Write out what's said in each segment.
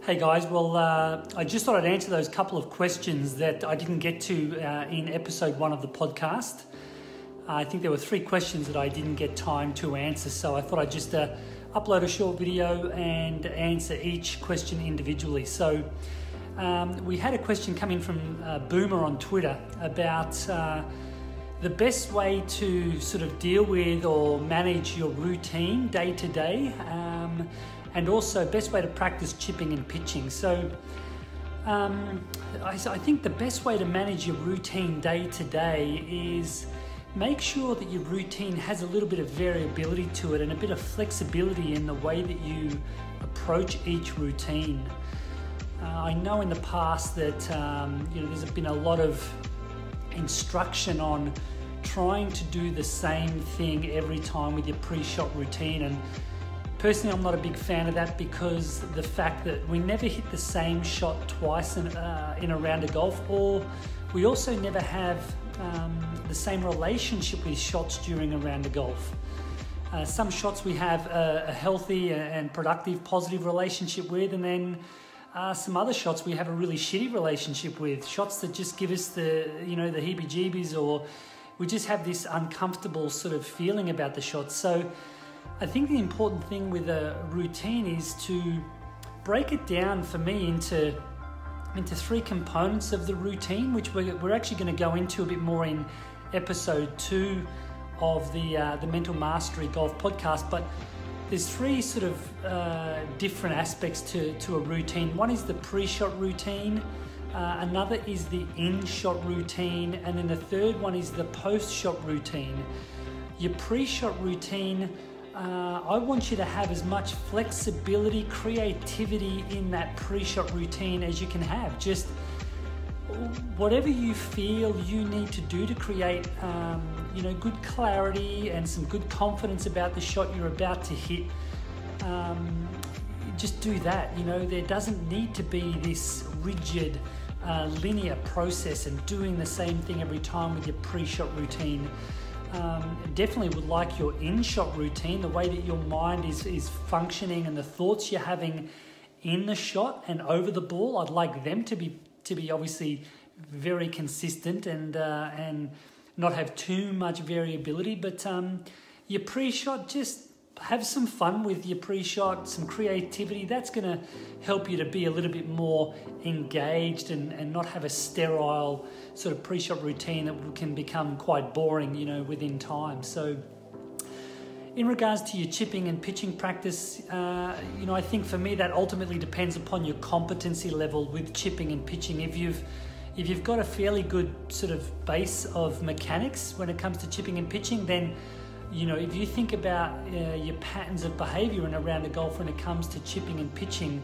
Hey guys, well, I just thought I'd answer those couple of questions that I didn't get to in episode 1 of the podcast. I think there were 3 questions that I didn't get time to answer, so I thought I'd just upload a short video and answer each question individually. So we had a question come in from Boomer on Twitter about the best way to sort of deal with or manage your routine day to day, and also best way to practice chipping and pitching. So I think the best way to manage your routine day to day is make sure that your routine has a little bit of variability to it and a bit of flexibility in the way that you approach each routine. I know in the past that there's been a lot of instruction on trying to do the same thing every time with your pre-shot routine, and personally I'm not a big fan of that, because the fact that we never hit the same shot twice in a round of golf, or we also never have the same relationship with shots during a round of golf. Some shots we have a healthy and productive, positive relationship with, and then some other shots we have a really shitty relationship with. Shots that just give us the heebie-jeebies, or we just have this uncomfortable sort of feeling about the shots. So I think the important thing with a routine is to break it down for me into 3 components of the routine, which we're actually going to go into a bit more in episode 2 of the Mental Mastery Golf podcast. But there's 3 sort of different aspects to a routine. One is the pre-shot routine, another is the in-shot routine, and then the third one is the post-shot routine. Your pre-shot routine, I want you to have as much flexibility, creativity in that pre-shot routine as you can have. Just whatever you feel you need to do to create good clarity and some good confidence about the shot you're about to hit, just do that. There doesn't need to be this rigid linear process and doing the same thing every time with your pre-shot routine. Definitely would like your in-shot routine, the way that your mind is functioning and the thoughts you're having in the shot and over the ball. I'd like them to be obviously very consistent and not have too much variability. But your pre-shot, just have some fun with your pre-shot, some creativity. That's going to help you to be a little bit more engaged and not have a sterile sort of pre-shot routine that can become quite boring, within time. So in regards to your chipping and pitching practice, I think for me that ultimately depends upon your competency level with chipping and pitching. If you've got a fairly good sort of base of mechanics when it comes to chipping and pitching, then if you think about your patterns of behavior in a round of golf when it comes to chipping and pitching,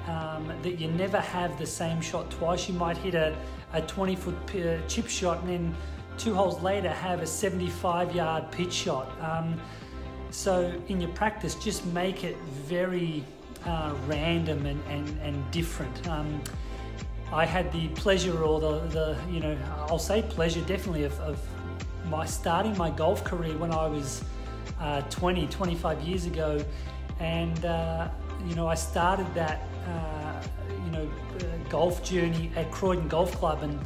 that you never have the same shot twice. You might hit a 20-foot chip shot and then 2 holes later have a 75-yard pitch shot. So in your practice, just make it very random and different. I had the pleasure, or the I'll say pleasure definitely, of starting my golf career when I was 25 years ago, and I started that golf journey at Croydon Golf Club, and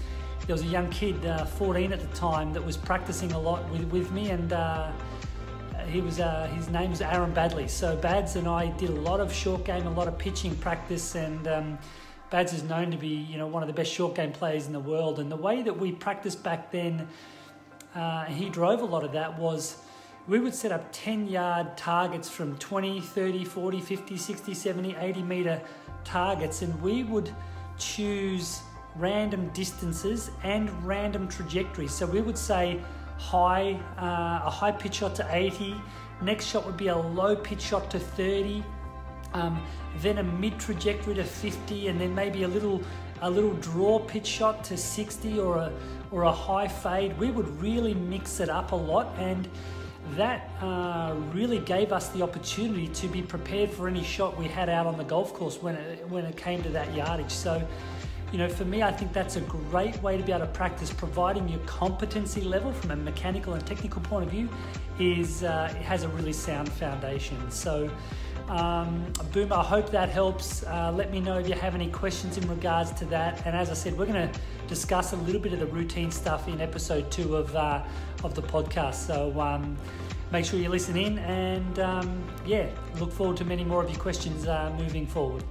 there was a young kid, 14 at the time, that was practicing a lot with me, and his name was Aaron Badley. So Bads and I did a lot of short game, a lot of pitching practice, and Bads is known to be one of the best short game players in the world. And the way that we practiced back then, he drove a lot of that, was we would set up 10-yard targets from 20, 30, 40, 50, 60, 70, 80 meter targets, and we would choose random distances and random trajectories. So we would say a high pitch shot to 80, next shot would be a low pitch shot to 30, then a mid trajectory to 50, and then maybe a little draw pitch shot to 60, or a high fade. We would really mix it up a lot, and that really gave us the opportunity to be prepared for any shot we had out on the golf course when it came to that yardage. So, for me, I think that's a great way to be able to practice, providing your competency level from a mechanical and technical point of view has a really sound foundation. So boom, I hope that helps. Let me know if you have any questions in regards to that. And as I said, we're going to discuss a little bit of the routine stuff in episode 2 of the podcast. So make sure you listen in, and look forward to many more of your questions moving forward.